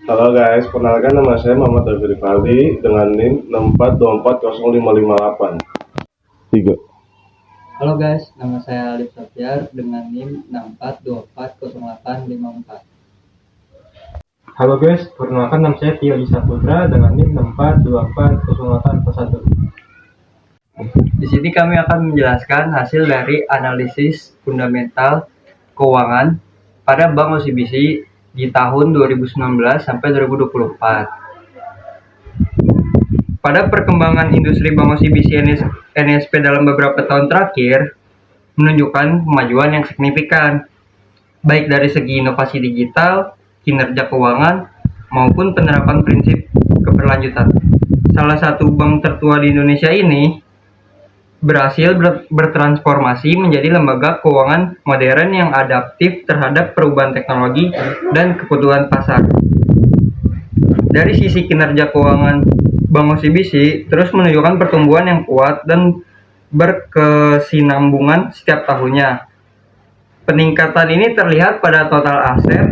Halo guys, perkenalkan nama saya Muhammad David Rivaldi dengan NIM 64200558. 3. Halo guys, nama saya Alif Safiar dengan NIM 64240854. Halo guys, perkenalkan nama saya Tio Saputra dengan NIM 64240841. Di sini kami akan menjelaskan hasil dari analisis fundamental keuangan pada Bank OCBC di tahun 2019 sampai 2024. Pada perkembangan industri Bank OCBC NSP dalam beberapa tahun terakhir menunjukkan kemajuan yang signifikan, baik dari segi inovasi digital, kinerja keuangan, maupun penerapan prinsip keberlanjutan. Salah satu bank tertua di Indonesia ini berhasil bertransformasi menjadi lembaga keuangan modern yang adaptif terhadap perubahan teknologi dan kebutuhan pasar. Dari sisi kinerja keuangan, Bank OCBC terus menunjukkan pertumbuhan yang kuat dan berkesinambungan setiap tahunnya. Peningkatan ini terlihat pada total aset,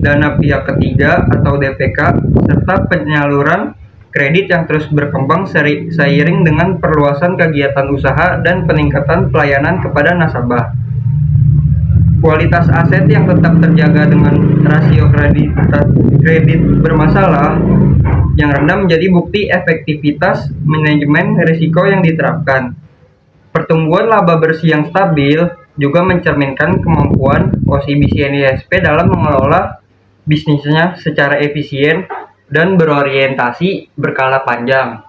dana pihak ketiga atau DPK, serta penyaluran kredit yang terus berkembang seiring dengan perluasan kegiatan usaha dan peningkatan pelayanan kepada nasabah. Kualitas aset yang tetap terjaga dengan rasio kredit bermasalah yang rendah menjadi bukti efektivitas manajemen risiko yang diterapkan. Pertumbuhan laba bersih yang stabil juga mencerminkan kemampuan OCBC NISP dalam mengelola bisnisnya secara efisien dan berorientasi berkala panjang,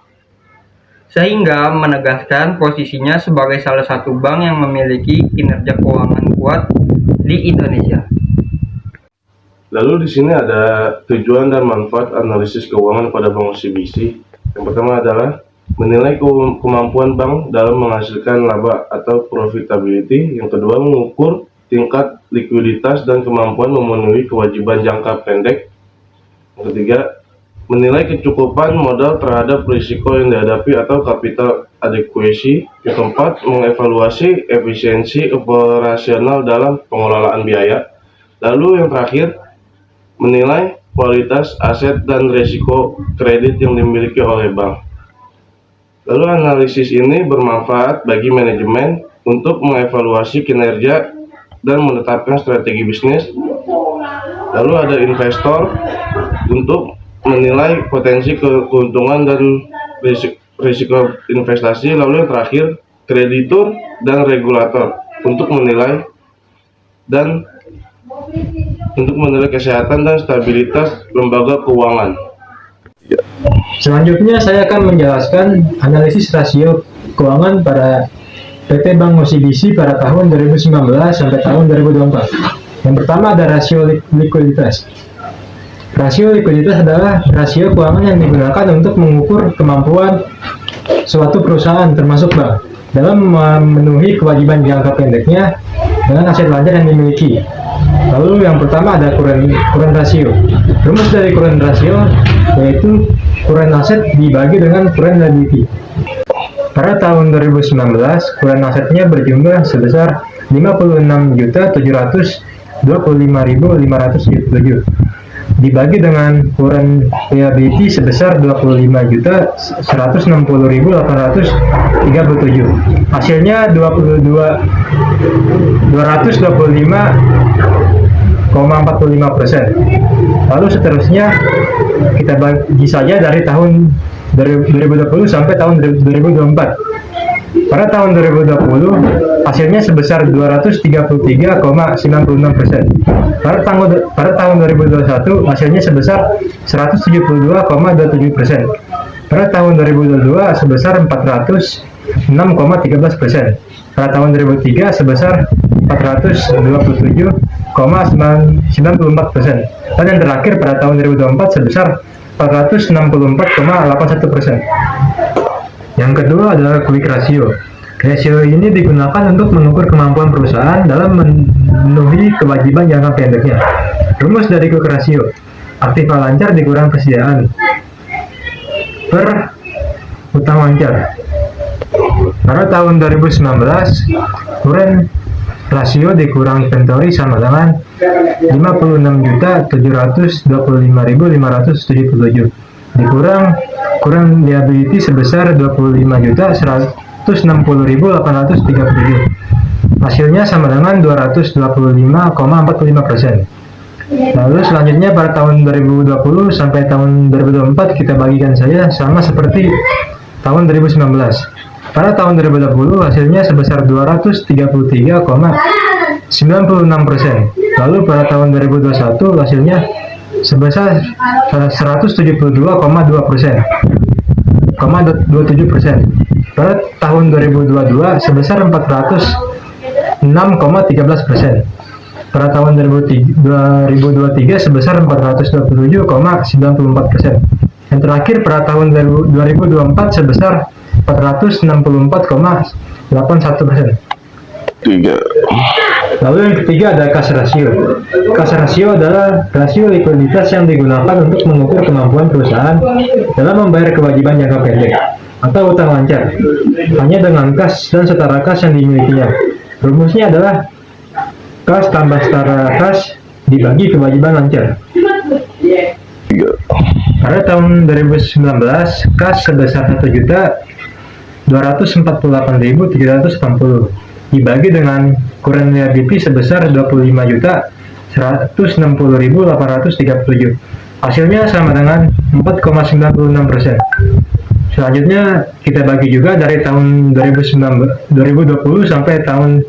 sehingga menegaskan posisinya sebagai salah satu bank yang memiliki kinerja keuangan kuat di Indonesia. Lalu di sini ada tujuan dan manfaat analisis keuangan pada Bank OCBC. Yang pertama adalah menilai kemampuan bank dalam menghasilkan laba atau profitability. Yang kedua, mengukur tingkat likuiditas dan kemampuan memenuhi kewajiban jangka pendek. Yang ketiga, menilai kecukupan modal terhadap risiko yang dihadapi atau capital adequacy. Yang keempat, mengevaluasi efisiensi operasional dalam pengelolaan biaya. Lalu yang terakhir, menilai kualitas aset dan risiko kredit yang dimiliki oleh bank. Lalu analisis ini bermanfaat bagi manajemen untuk mengevaluasi kinerja dan menetapkan strategi bisnis. Lalu ada investor untuk menilai potensi keuntungan dan risiko investasi. Lalu yang terakhir, kreditur dan regulator untuk menilai kesehatan dan stabilitas lembaga keuangan. Selanjutnya saya akan menjelaskan analisis rasio keuangan pada PT Bank OCBC pada tahun 2019 sampai tahun 2024. Yang pertama ada rasio likuiditas. Rasio likuiditas adalah rasio keuangan yang digunakan untuk mengukur kemampuan suatu perusahaan termasuk bank dalam memenuhi kewajiban jangka pendeknya dengan aset lancar yang dimiliki. Lalu yang pertama ada current rasio. Rumus dari current rasio yaitu current aset dibagi dengan current liability. Pada tahun 2019, current asetnya berjumlah sebesar 56.725.507 dibagi dengan current liability sebesar 25.160.837. Hasilnya 225,45%. Lalu seterusnya kita bagi saja dari tahun 2020 sampai tahun 2024. Pada tahun 2020 hasilnya sebesar 233,96%. Pada tahun 2021 hasilnya sebesar 172,27%. Pada tahun 2022 sebesar 406,13%. Pada tahun 2003 sebesar 427,94%. Dan yang terakhir pada tahun 2024 sebesar 464,81%. Yang kedua adalah quick ratio. Rasio ini digunakan untuk mengukur kemampuan perusahaan dalam memenuhi kewajiban jangka pendeknya. Rumus dari quick ratio: aktiva lancar dikurang persediaan per utang lancar. Pada tahun 2019, current rasio dikurang inventory sama dengan 56.725.577 dikurang kurang liability sebesar 25.160.837. Hasilnya sama dengan 225,45%. Lalu selanjutnya pada tahun 2020 sampai tahun 2024 kita bagikan saja sama seperti tahun 2019. Pada tahun 2020 hasilnya sebesar 233,96%. Lalu pada tahun 2021 hasilnya sebesar 172,27%. Pada tahun 2022 sebesar 406,13%. Pada tahun 2023 sebesar 427,94%. Yang terakhir pada tahun 2024 sebesar 464,81%. Lalu yang ketiga ada cash ratio. Cash ratio adalah rasio likuiditas yang digunakan untuk mengukur kemampuan perusahaan dalam membayar kewajiban jangka pendek atau utang lancar hanya dengan kas dan setara kas yang dimilikinya. Rumusnya adalah kas tambah setara kas dibagi kewajiban lancar. Pada tahun 2019 kas sebesar 1.248.380 dibagi dengan current liability sebesar 25.160.837. Hasilnya sama dengan 4,96%. Selanjutnya kita bagi juga dari tahun 2020 sampai tahun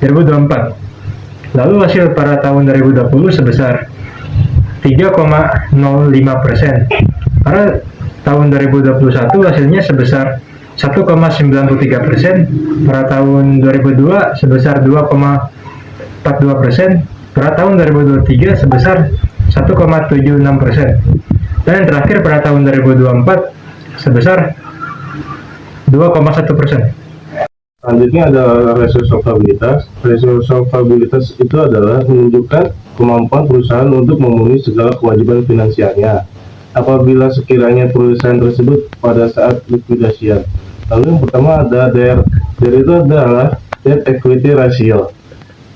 2024. Lalu hasil pada tahun 2020 sebesar 3,05%. Pada tahun 2021 hasilnya sebesar 1,93%. Pada tahun 2002 sebesar 2,42%. Pada tahun 2023 sebesar 1,76%. Dan yang terakhir pada tahun 2024 sebesar 2,1%. Selanjutnya adalah rasio solvabilitas. Rasio solvabilitas itu adalah menunjukkan kemampuan perusahaan untuk memenuhi segala kewajiban finansialnya apabila sekiranya perusahaan tersebut pada saat likuidasian. Lalu yang pertama ada DER. DER itu adalah Debt Equity Ratio.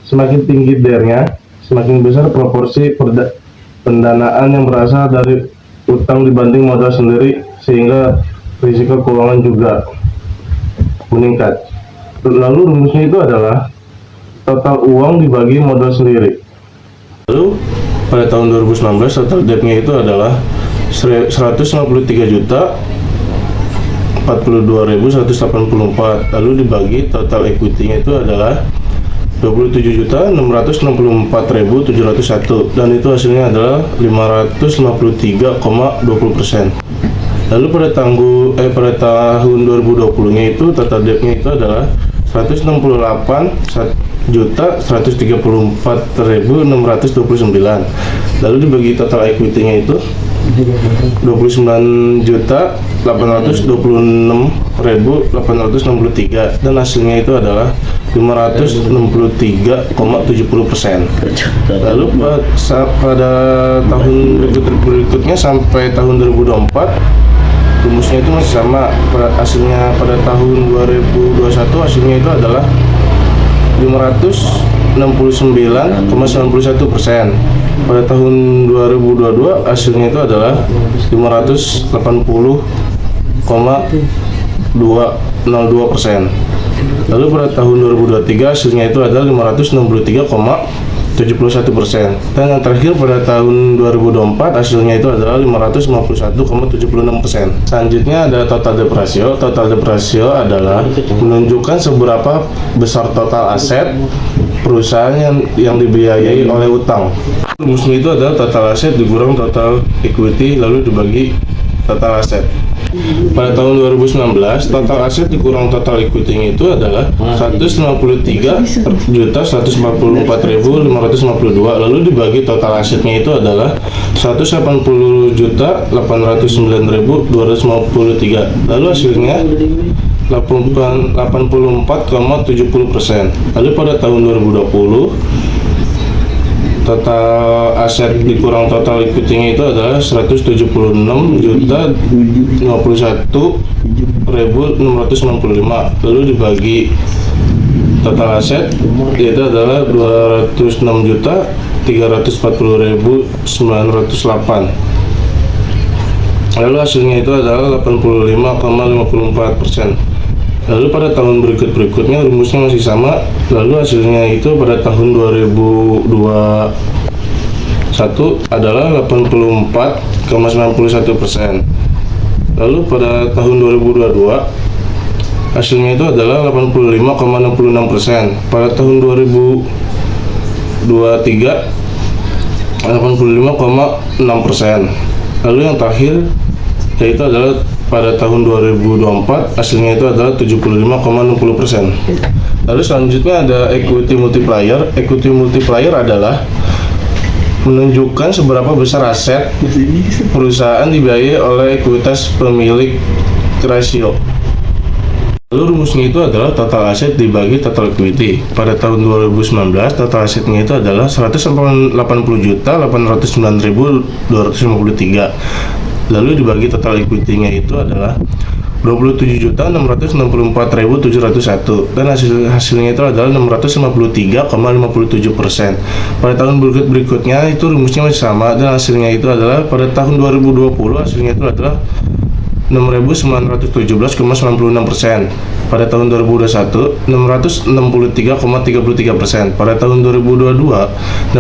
Semakin tinggi DER-nya, semakin besar proporsi pendanaan yang berasal dari utang dibanding modal sendiri, sehingga risiko keuangan juga meningkat. Lalu rumusnya itu adalah total uang dibagi modal sendiri. Lalu pada tahun 2019 total debt-nya itu adalah 153.042.184. Lalu dibagi total equity-nya itu adalah 27.664.701 dan itu hasilnya adalah 553,20%. Lalu pada tahun 2020-nya itu total debt-nya itu adalah 168.134.629. Lalu dibagi total equity-nya itu 29.826.863 dan hasilnya itu adalah 563,70%. Lalu pada tahun berikutnya sampai tahun 2024 rumusnya itu masih sama. Hasilnya pada tahun 2021 hasilnya itu adalah 569,91%. Pada tahun 2022 hasilnya itu adalah 580,202%. Lalu pada tahun 2023 hasilnya itu adalah 563,71%. Dan yang terakhir pada tahun 2024 hasilnya itu adalah 551,76%. Selanjutnya ada total debt ratio. Total debt ratio adalah menunjukkan seberapa besar total aset perusahaan yang dibiayai oleh utang. Rumusnya itu adalah total aset dikurang total equity lalu dibagi total aset. Pada tahun 2019 total aset dikurang total equity-nya itu adalah 153.144.552 lalu dibagi total asetnya itu adalah 180.809.253 lalu hasilnya 84,70%. Lalu pada tahun 2020 total aset dikurang total equity-nya itu adalah 176.051.695 lalu dibagi total aset yaitu adalah 206.340.908. Lalu hasilnya itu adalah 85,54%. Lalu pada tahun berikutnya rumusnya masih sama. Lalu hasilnya itu pada tahun 2021 adalah 84,91%. Lalu pada tahun 2022 hasilnya itu adalah 85,66%. Pada tahun 2023 85,6%. Lalu yang terakhir yaitu adalah pada tahun 2024 hasilnya itu adalah 75,60%. Lalu selanjutnya ada equity multiplier. Equity multiplier adalah menunjukkan seberapa besar aset perusahaan dibiayai oleh ekuitas pemilik rasio. Lalu rumusnya itu adalah total aset dibagi total equity. Pada tahun 2019 total asetnya itu adalah 180.809.253. Lalu dibagi total equity-nya itu adalah 27.664.701 dan hasilnya itu adalah 653,57%. Pada tahun berikutnya itu rumusnya masih sama dan hasilnya itu adalah pada tahun 2020 hasilnya itu adalah 6.917,96%. Pada tahun 2021 663,33%. Pada tahun 2022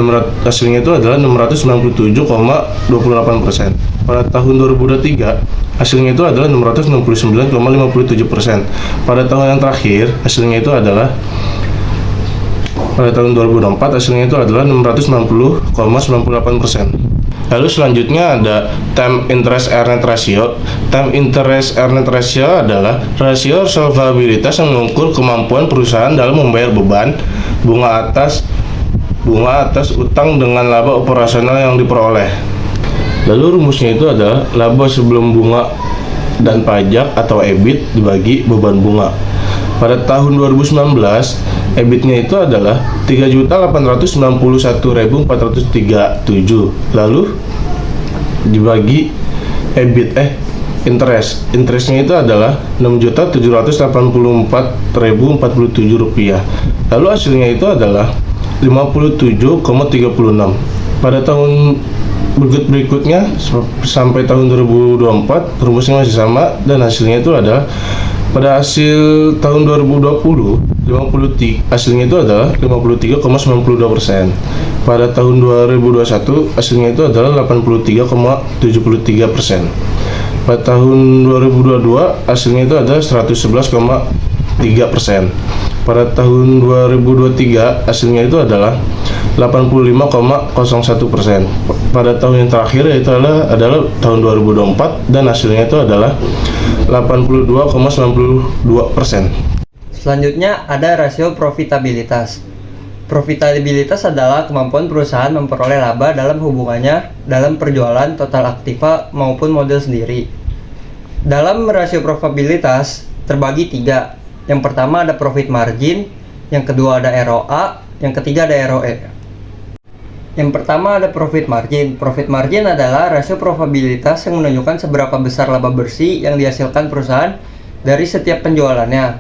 hasilnya itu adalah 697,28%. Pada tahun 2023 hasilnya itu adalah 669,57%. Pada tahun yang terakhir hasilnya itu adalah pada tahun 2024 hasilnya itu adalah 690,98%. Lalu selanjutnya ada time interest earned ratio. Time interest earned ratio adalah rasio solvabilitas yang mengukur kemampuan perusahaan dalam membayar beban bunga atas utang dengan laba operasional yang diperoleh. Lalu rumusnya itu adalah laba sebelum bunga dan pajak atau EBIT dibagi beban bunga. Pada tahun 2019 EBIT-nya itu adalah 3.891.437. Lalu dibagi interestnya itu adalah 6.784.047 rupiah. Lalu hasilnya itu adalah 57,36. Pada tahun berikutnya sampai tahun 2024 rumusnya masih sama dan hasilnya itu adalah pada hasil tahun 2020 hasilnya itu adalah 53,92%. Pada tahun 2021 hasilnya itu adalah 83,73%. Pada tahun 2022 hasilnya itu adalah 111,3%. Pada tahun 2023 hasilnya itu adalah 85,01%. Pada tahun yang terakhir yaitu adalah tahun 2024 dan hasilnya itu adalah 82,92%. Selanjutnya ada rasio profitabilitas. Profitabilitas adalah kemampuan perusahaan memperoleh laba dalam hubungannya dalam perjualan total aktiva maupun modal sendiri. Dalam rasio profitabilitas terbagi 3. Yang pertama ada profit margin, yang kedua ada ROA, yang ketiga ada ROE. Yang pertama ada profit margin. Profit margin adalah rasio profitabilitas yang menunjukkan seberapa besar laba bersih yang dihasilkan perusahaan dari setiap penjualannya.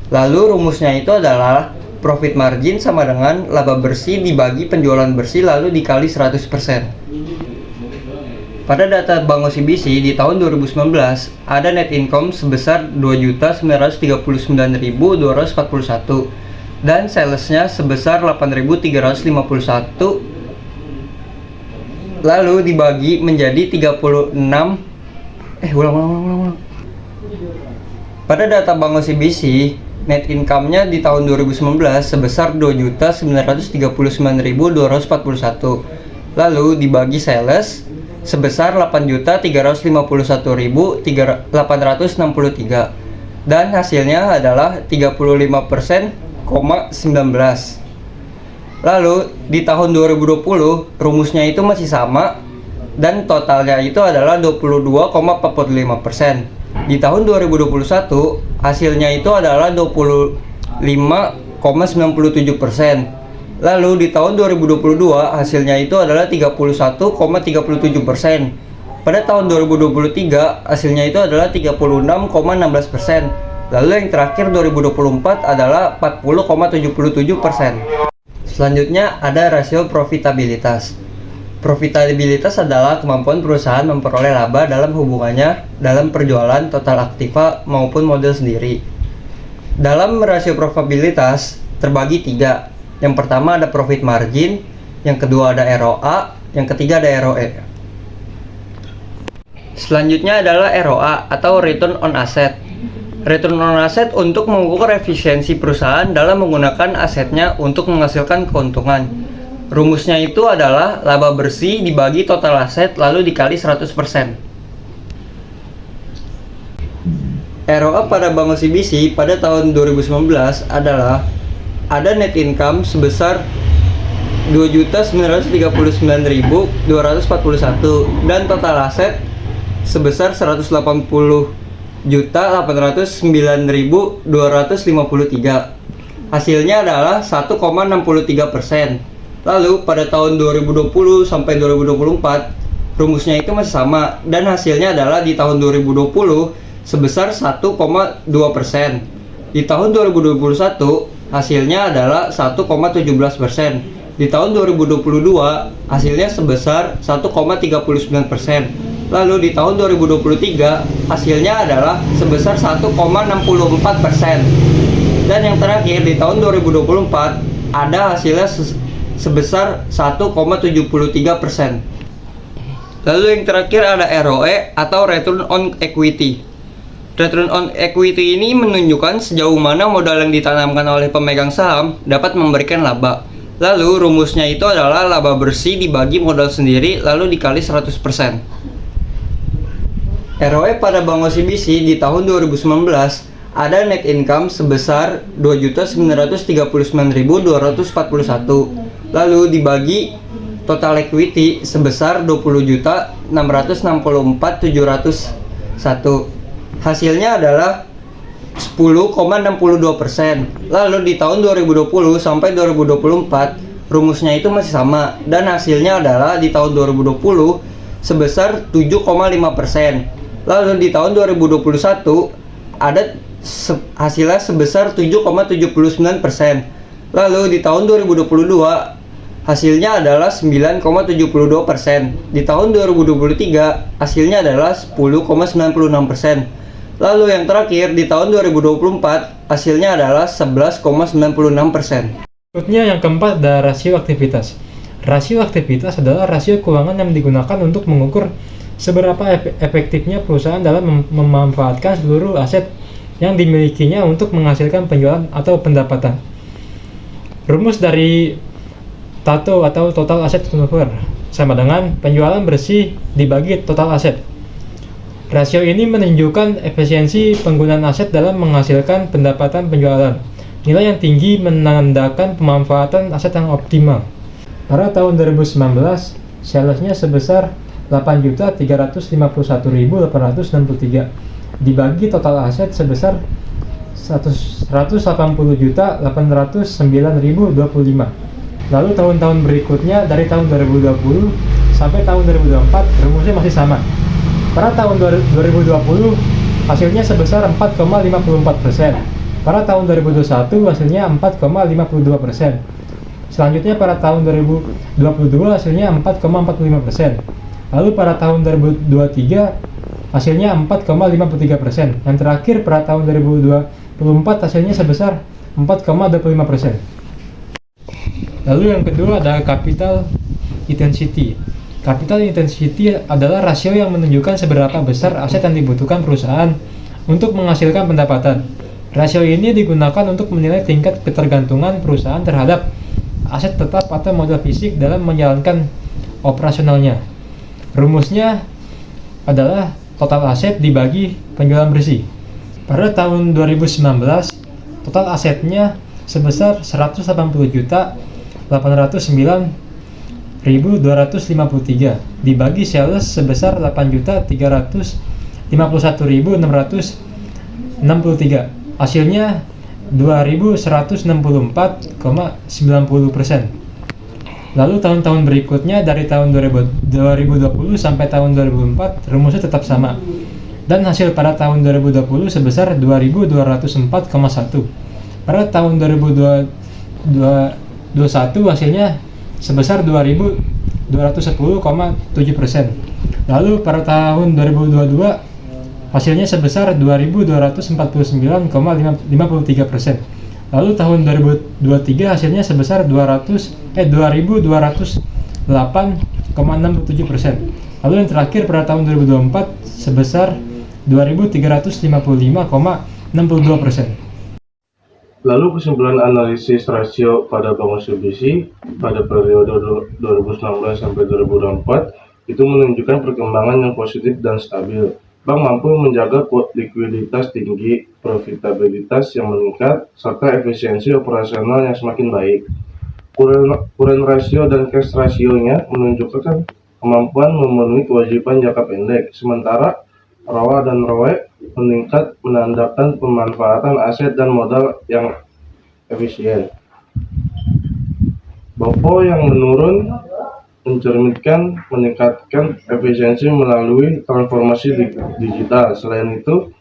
Lalu rumusnya itu adalah profit margin sama dengan laba bersih dibagi penjualan bersih lalu dikali 100%. Pada data Bank OCBC di tahun 2019 ada net income sebesar 2.099.241 dan salesnya sebesar 8.351 lalu dibagi menjadi 36. Pada data Bank OCBC net income-nya di tahun 2019 sebesar 2.999.241 lalu dibagi sales sebesar 8.351.863 dan hasilnya adalah 35,19%. Lalu di tahun 2020 rumusnya itu masih sama dan totalnya itu adalah 22,45%. Di tahun 2021 hasilnya itu adalah 25,97%. Lalu di tahun 2022 hasilnya itu adalah 31,37%. Pada tahun 2023 hasilnya itu adalah 36,16%. Lalu yang terakhir 2024 adalah 40,77%. Selanjutnya ada rasio profitabilitas. Profitabilitas adalah kemampuan perusahaan memperoleh laba dalam hubungannya dalam perjualan total aktiva maupun modal sendiri. Dalam rasio profitabilitas terbagi 3. Yang pertama ada profit margin, yang kedua ada ROA, yang ketiga ada ROE. Selanjutnya adalah ROA atau return on asset. Return on asset untuk mengukur efisiensi perusahaan dalam menggunakan asetnya untuk menghasilkan keuntungan. Rumusnya itu adalah laba bersih dibagi total aset lalu dikali 100%. ROA pada Bank OCBC pada tahun 2019 adalah ada net income sebesar 2.939.241 dan total aset sebesar 180.809.253. Hasilnya adalah 1,63%. Lalu pada tahun 2020 sampai 2024 rumusnya itu masih sama dan hasilnya adalah di tahun 2020 sebesar 1,2%. Di tahun 2021 hasilnya adalah 1,17%. Di tahun 2022 hasilnya sebesar 1,39%. Lalu di tahun 2023 hasilnya adalah sebesar 1,64%. Dan yang terakhir di tahun 2024 ada hasilnya sebesar 1,73%. Lalu yang terakhir ada ROE atau Return on Equity. Return on Equity ini menunjukkan sejauh mana modal yang ditanamkan oleh pemegang saham dapat memberikan laba. Lalu rumusnya itu adalah laba bersih dibagi modal sendiri lalu dikali 100%. ROE pada Bank OCBC di tahun 2019 ada net income sebesar 2.939.241. Lalu dibagi total equity sebesar 20.664.701. Hasilnya adalah 10,62%. Lalu di tahun 2020 sampai 2024 rumusnya itu masih sama dan hasilnya adalah di tahun 2020 sebesar 7,5%. Lalu di tahun 2021 ada hasilnya sebesar 7,79%. Lalu di tahun 2022 hasilnya adalah 9,72%. Di tahun 2023 hasilnya adalah 10,96%. Lalu yang terakhir di tahun 2024 hasilnya adalah 11,96%. Berikutnya yang keempat ada rasio aktivitas. Rasio aktivitas adalah rasio keuangan yang digunakan untuk mengukur seberapa efektifnya perusahaan dalam memanfaatkan seluruh aset yang dimilikinya untuk menghasilkan penjualan atau pendapatan. Rumus dari TATO atau Total Asset Turnover sama dengan penjualan bersih dibagi total aset. Rasio ini menunjukkan efisiensi penggunaan aset dalam menghasilkan pendapatan penjualan. Nilai yang tinggi menandakan pemanfaatan aset yang optimal. Pada tahun 2019, salesnya sebesar 8.351.863 dibagi total aset sebesar 180.809.025. Lalu tahun-tahun berikutnya dari tahun 2020 sampai tahun 2024 rumusnya masih sama. Pada tahun 2020 hasilnya sebesar 4,54%. Pada tahun 2021 hasilnya 4,52%. Selanjutnya pada tahun 2022 hasilnya 4,45%. Lalu pada tahun 2023 hasilnya 4,53%. Yang terakhir pada tahun 2024 hasilnya sebesar 4,25%. Lalu yang kedua ada capital intensity. Capital intensity adalah rasio yang menunjukkan seberapa besar aset yang dibutuhkan perusahaan untuk menghasilkan pendapatan. Rasio ini digunakan untuk menilai tingkat ketergantungan perusahaan terhadap aset tetap atau modal fisik dalam menjalankan operasionalnya. Rumusnya adalah total aset dibagi penjualan bersih. Pada tahun 2019, total asetnya sebesar 180.809.253 dibagi sales sebesar 8.351.663. Hasilnya 2.164,90%. Lalu tahun-tahun berikutnya dari tahun 2020 sampai tahun 2004 rumusnya tetap sama. dan hasil pada tahun 2020 sebesar 2.204,1. Pada tahun 2021 hasilnya sebesar 2.210,7%. Lalu pada tahun 2022 hasilnya sebesar 2.249,53%. Lalu tahun 2023 hasilnya sebesar 2.208,67%. Lalu yang terakhir pada tahun 2024 sebesar 2.355,62%. Lalu kesimpulan analisis rasio pada Bank OCBC pada periode 2019 sampai 2024 itu menunjukkan perkembangan yang positif dan stabil. Bank mampu menjaga likuiditas tinggi, profitabilitas yang meningkat, serta efisiensi operasional yang semakin baik. Current ratio dan cash ratio-nya menunjukkan kemampuan memenuhi kewajiban jangka pendek, sementara ROA dan ROE meningkat menandakan pemanfaatan aset dan modal yang efisien. BOPO yang menurun mencerminkan meningkatkan efisiensi melalui transformasi digital. Selain itu,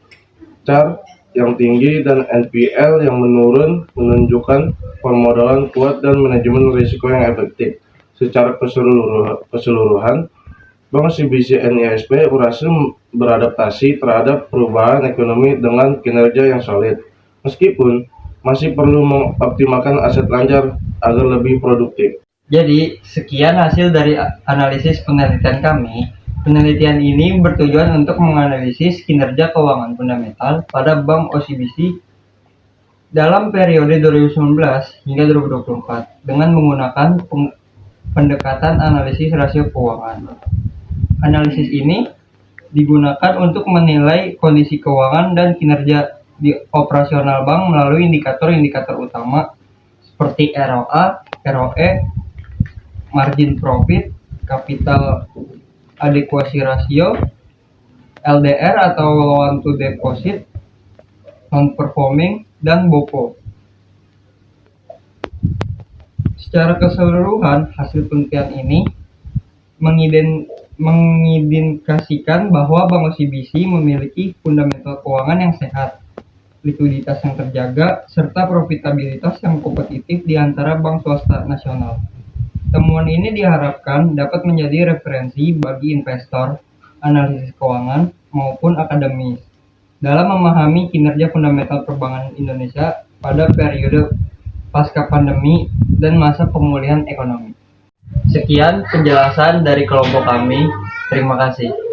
CAR yang tinggi dan NPL yang menurun menunjukkan permodalan kuat dan manajemen risiko yang efektif. Secara keseluruhan, Bank OCBC NISP berhasil beradaptasi terhadap perubahan ekonomi dengan kinerja yang solid. Meskipun masih perlu mengoptimalkan aset lancar agar lebih produktif. Jadi, sekian hasil dari analisis penelitian kami. Penelitian ini bertujuan untuk menganalisis kinerja keuangan fundamental pada Bank OCBC dalam periode 2019 hingga 2024 dengan menggunakan pendekatan analisis rasio keuangan. Analisis ini digunakan untuk menilai kondisi keuangan dan kinerja di operasional bank melalui indikator-indikator utama seperti ROA, ROE, margin profit, capital adequacy ratio, LDR atau loan to deposit, non-performing, dan BOPO. Secara keseluruhan, hasil penelitian ini mengindikasikan bahwa Bank OCBC memiliki fundamental keuangan yang sehat, likuiditas yang terjaga, serta profitabilitas yang kompetitif di antara bank swasta nasional. Temuan ini diharapkan dapat menjadi referensi bagi investor, analisis keuangan, maupun akademis dalam memahami kinerja fundamental perbankan Indonesia pada periode pasca pandemi dan masa pemulihan ekonomi. Sekian penjelasan dari kelompok kami. Terima kasih.